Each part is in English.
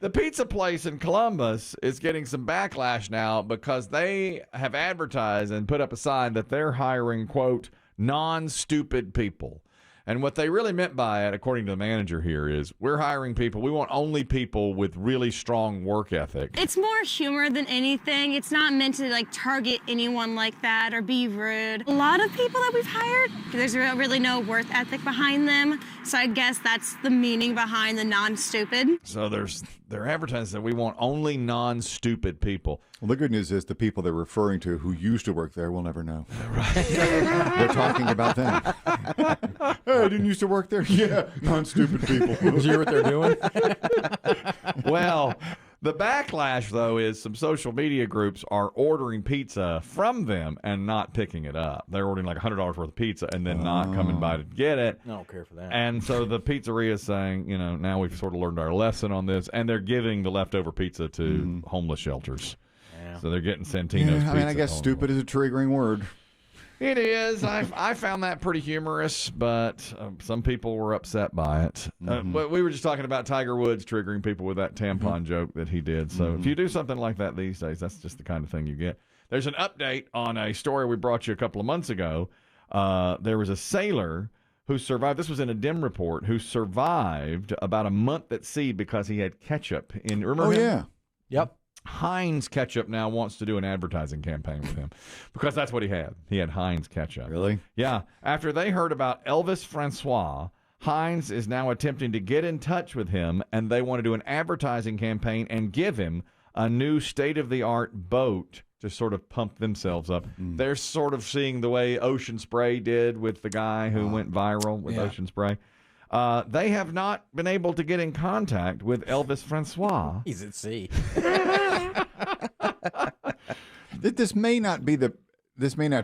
The pizza place in Columbus is getting some backlash now because they have advertised and put up a sign that they're hiring, quote, non-stupid people. And what they really meant by it, according to the manager here, is we're hiring people. We want only people with really strong work ethic. It's more humor than anything. It's not meant to like target anyone like that or be rude. A lot of people that we've hired, there's really no work ethic behind them. So I guess that's the meaning behind the non-stupid. So they're advertising that we want only non-stupid people. Well, the good news is the people they're referring to who used to work there will never know. Right. They're talking about them. Hey, I didn't used to work there. Yeah, non-stupid people. Did you hear what they're doing? Well, the backlash, though, is some social media groups are ordering pizza from them and not picking it up. They're ordering like $100 worth of pizza and then not coming by to get it. I don't care for that. And so the pizzeria is saying, now we've sort of learned our lesson on this, and they're giving the leftover pizza to homeless shelters. Yeah. So they're getting Santino's pizza. I guess stupid is a triggering word. It is. I found that pretty humorous, but some people were upset by it. But we were just talking about Tiger Woods triggering people with that tampon joke that he did. So if you do something like that these days, that's just the kind of thing you get. There's an update on a story we brought you a couple of months ago. There was a sailor who survived. This was in a Demm report, who survived about a month at sea because he had ketchup in. Remember him? Yeah. Yep. Heinz Ketchup now wants to do an advertising campaign with him because that's what he had. He had Heinz Ketchup. Really? Yeah. After they heard about Elvis Francois, Heinz is now attempting to get in touch with him, and they want to do an advertising campaign and give him a new state-of-the-art boat to sort of pump themselves up. They're sort of seeing the way Ocean Spray did with the guy who went viral with Ocean Spray. They have not been able to get in contact with Elvis Francois. He's at sea. This may not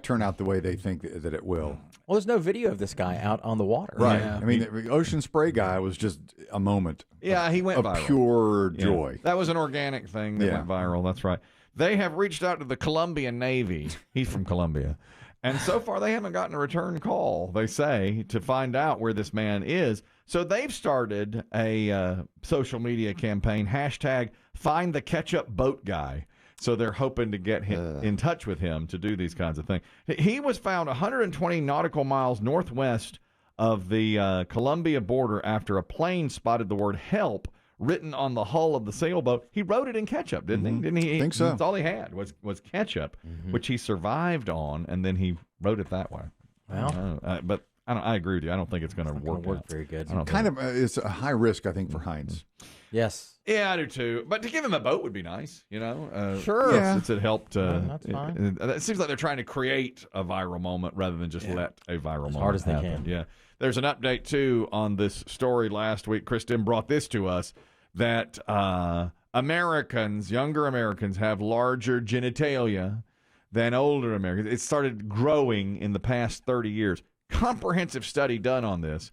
turn out the way they think that it will. Well, there's no video of this guy out on the water. Right. Yeah. I mean, the Ocean Spray guy was just a moment. Yeah, he went of viral. Pure joy. Yeah. That was an organic thing that went viral. That's right. They have reached out to the Colombian Navy. He's from Colombia. And so far, they haven't gotten a return call, they say, to find out where this man is. So they've started a social media campaign, hashtag Find the Ketchup Boat Guy. So they're hoping to get him in touch with him to do these kinds of things. He was found 120 nautical miles northwest of the Colombia border after a plane spotted the word help written on the hull of the sailboat. He wrote it in ketchup, didn't he? Didn't he? I think so. That's all he had was ketchup, which he survived on, and then he wrote it that way. Well, but I agree with you. I don't think it's going to work very good. It's a high risk, I think, for Heinz. Yes. Yeah, I do too. But to give him a boat would be nice, Sure. Since it helped. That's fine. It seems like they're trying to create a viral moment rather than just let a viral moment hard as they happen. can. Yeah. There's an update, too, on this story last week. Chris Demm brought this to us, that younger Americans, have larger genitalia than older Americans. It started growing in the past 30 years. Comprehensive study done on this.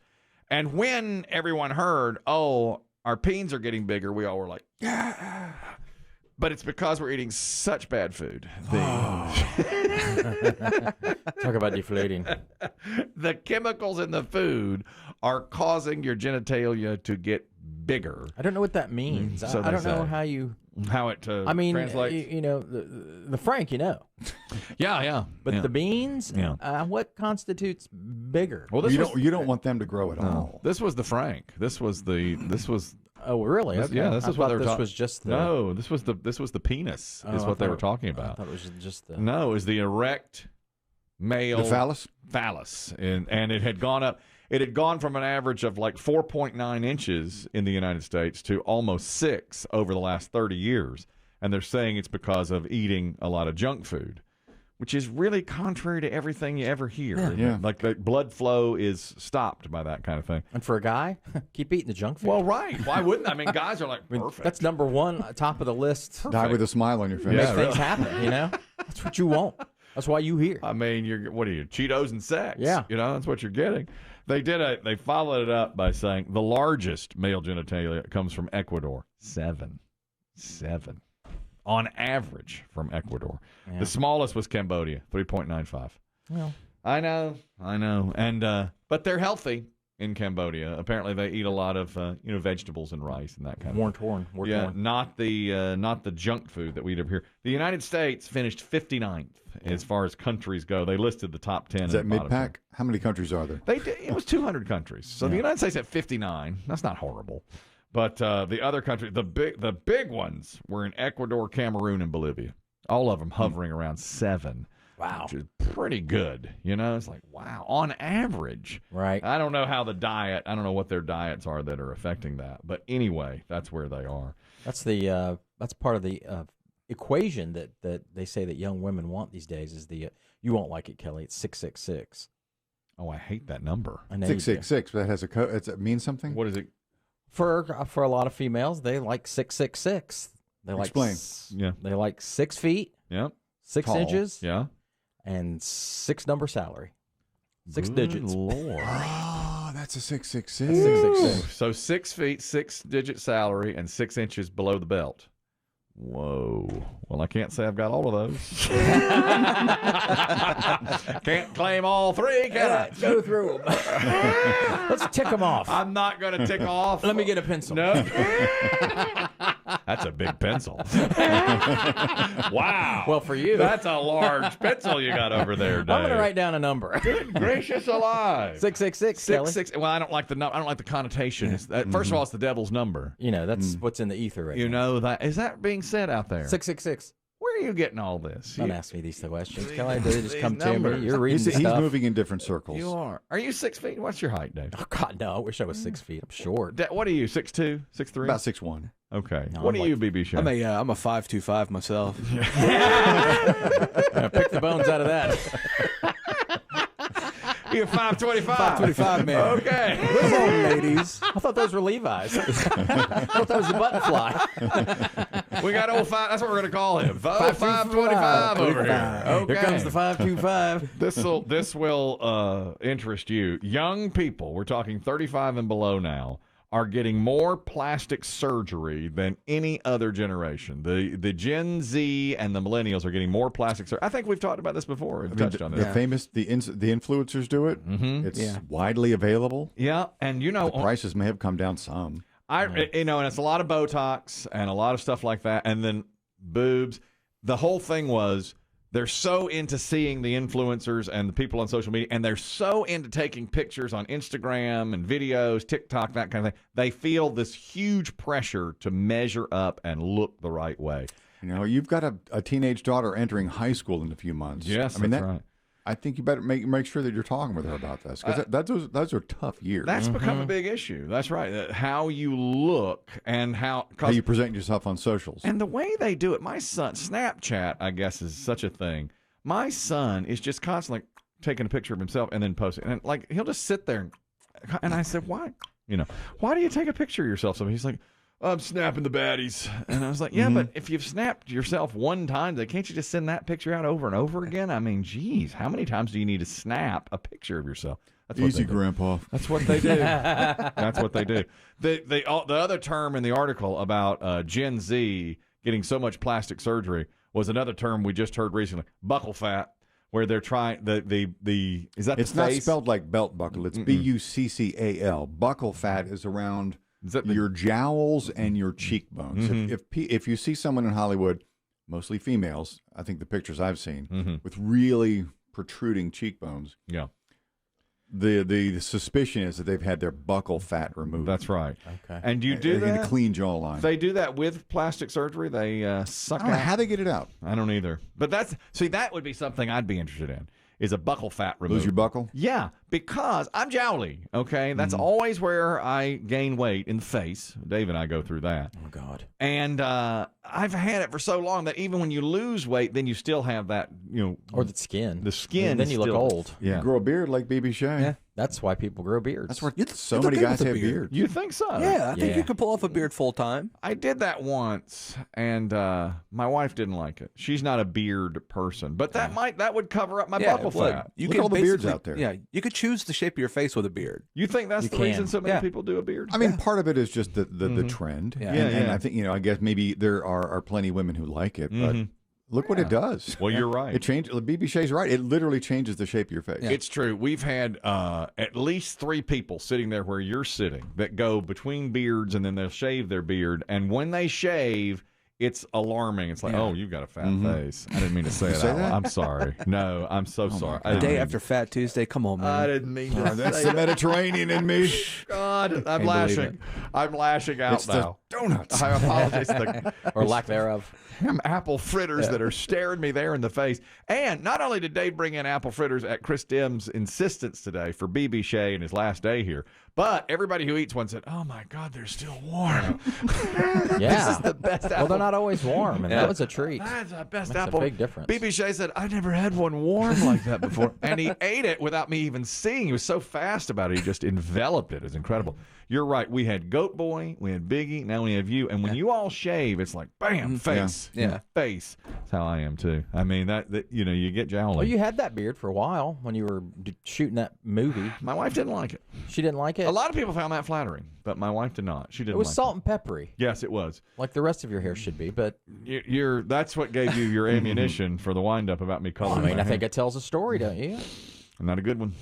And when everyone heard, our peens are getting bigger, we all were like, yeah. But it's because we're eating such bad food. Talk about deflating. The chemicals in the food are causing your genitalia to get bigger. I don't know what that means. So I don't know how it translates. The Frank, Yeah. But the beans, what constitutes bigger? Well, you don't want them to grow at all. This was the Frank. This was. Oh, really? Okay. Yeah, this is what they were talking. This was just the. No, this was the penis. Is what they were talking about. I thought it was just the. No, it was the erect male. The phallus. Phallus, and it had gone up. It had gone from an average of like 4.9 inches in the United States to almost 6 over the last 30 years. And they're saying it's because of eating a lot of junk food, which is really contrary to everything you ever hear. Yeah. Like the blood flow is stopped by that kind of thing. And for a guy, keep eating the junk food. Well, right. Why wouldn't I mean, guys are like, perfect. That's number one, top of the list. Die with a smile on your face. Make things happen, That's what you want. That's why you here. I mean, what are you, Cheetos and sex? Yeah. That's what you're getting. They followed it up by saying the largest male genitalia comes from Ecuador. 7. On average from Ecuador. Yeah. The smallest was Cambodia, 3.95. Well, I know. And but they're healthy. in Cambodia. Apparently, they eat a lot of vegetables and rice and that kind of thing. War-torn. Not the junk food that we eat over here. The United States finished 59th as far as countries go. They listed the top 10. Is that mid-pack? How many countries are there? It was 200 countries. So the United States at 59. That's not horrible. But the other countries, the big ones were in Ecuador, Cameroon, and Bolivia. All of them hovering around 7. Wow. Which is pretty good. It's like, wow, on average. Right. I don't know how I don't know what their diets are that are affecting that. But anyway, that's where they are. That's that's part of the equation that they say that young women want these days is you won't like it, Kelly. It's 666. Oh, I hate that number. I know 666, but that has a code. Does it mean something? What is it? For a lot of females, they like 666. They like Explain. They like 6 feet. Yep. 6 Tall. inches. Yeah. And 6 number salary. 6 Good digits. Lord. Oh, that's a 666. 666. So 6 feet, 6-digit salary, and 6 inches below the belt. Whoa. Well, I can't say I've got all of those. Can't claim all 3, can I? Go through them. Let's tick them off. I'm not going to tick off. Let me get a pencil. No. That's a big pencil. Wow. Well, for you. That's a large pencil you got over there, Dave. I'm going to write down a number. Gracious alive. 666, Kelly. 6. Well, I don't like the connotation. First of all, it's the devil's number. That's what's in the ether right now. Is that being said out there? 666. Where are you getting all this? Don't ask me these questions, Kelly. They just come to me. numbers. You're reading He's stuff. moving in different circles. You are. Are you 6 feet? What's your height, Dave? Oh, God, no. I wish I was 6 feet. I'm short. What are you? 6'2", 6'3"? About 6'1". Okay. No, What I'm are you, BB Show? I'm a 5'25" myself. Pick the bones out of that. You're 5'25". 5'25", man. Okay. Come on, ladies. I thought those were Levi's. I thought that was the button fly. We got old 5. That's what we're going to call him. 5'25" over here. Okay. Here comes the 525. This will interest you. Young people, we're talking 35 and below now, are getting more plastic surgery than any other generation. The Gen Z and the millennials are getting more plastic surgery. I think we've talked about this before. We've touched on this. The famous, the influencers do it. Mm-hmm. It's widely available. Yeah, and The prices may have come down some. and it's a lot of Botox and a lot of stuff like that, and then boobs. The whole thing was they're so into seeing the influencers and the people on social media, and they're so into taking pictures on Instagram and videos, TikTok, that kind of thing. They feel this huge pressure to measure up and look the right way. You've got a teenage daughter entering high school in a few months. Yes, that's right. I think you better make sure that you're talking with her about this, because those are tough years. That's become a big issue. That's right. How you look and how you present yourself on socials. And the way they do it, my son, Snapchat, I guess, is such a thing. My son is just constantly taking a picture of himself and then posting. And he'll just sit there. And I said, why? Why do you take a picture of yourself? So he's like, I'm snapping the baddies. And I was like, yeah, but if you've snapped yourself one time, can't you just send that picture out over and over again? I mean, geez, how many times do you need to snap a picture of yourself? That's what Easy, they do. Grandpa. That's what they do. That's what they do. The other term in the article about Gen Z getting so much plastic surgery was another term we just heard recently, buckle fat, where they're trying is that It's the not face? spelled like belt buckle. It's Buccal. Buckle fat is around your jowls and your cheekbones. If you see someone in Hollywood, mostly females, I think the pictures I've seen, with really protruding cheekbones, the suspicion is that they've had their buccal fat removed. That's right. Okay. And you do in a that? clean jawline. They do that with plastic surgery. They suck I don't know out. how they get it out. I don't either. But that would be something I'd be interested in. Is a buckle fat removal. Lose your buckle? Yeah, because I'm jowly, okay? That's always where I gain weight, in the face. Dave and I go through that. Oh, God. And I've had it for so long that even when you lose weight, then you still have that, Or the skin. the skin. And then you look still- old. Yeah. You grow a beard like BB Shay. Yeah. That's why people grow beards. That's where so It's many okay guys with a have beard. beards. You think so? Yeah, I think Yeah. you could pull off a beard full time. I did that once, and my wife didn't like it. She's not a beard person, but that would cover up my buckle it would. fat. You Look can at all the beards basically- out there. Yeah, you could choose the shape of your face with a beard. You think that's You the can. reason so many Yeah. people do a beard? I mean, part of it is just the trend. Yeah. And Yeah. I think, I guess maybe there are plenty of women who like it, but Look what it does. Well, you're right. It changed. BB Shea's right. It literally changes the shape of your face. It's true. We've had at least 3 people sitting there where you're sitting that go between beards and then they'll shave their beard. And when they shave, it's alarming. It's like, oh, you've got a fat face. I didn't mean to say it out loud. I'm sorry. No, I'm so sorry. The day after Fat Tuesday. Come on, man. I didn't mean to That's say the that. Mediterranean in me. God, I'm believe lashing. I'm lashing out It's the now. donuts. I apologize. Or lack thereof. Apple fritters that are staring me there in the face. And not only did Dave bring in apple fritters at Chris Demm's insistence today for BB Shea and his last day here, but everybody who eats one said, "Oh my God, they're still warm." Yeah. This is the best apple. Well, they're not always warm, and that was a treat. That's the best Makes apple. a big difference. BB Shea said, "I never had one warm like that before," and he ate it without me even seeing. He was so fast about it; he just enveloped it. It was incredible. You're right. We had Goat Boy, we had Biggie, now we have you. And when you all shave, it's like bam, face, Yeah. face. That's how I am too. I mean that you get jowly. Well, you had that beard for a while when you were shooting that movie. My wife didn't like it. She didn't like it. A lot of people found that flattering, but my wife did not. She didn't. It was like salt and peppery, Yes, it was. like the rest of your hair should be. But That's what gave you your ammunition for the wind up about me I coloring. mean, my I think hair. it tells a story, don't you? Not a good one.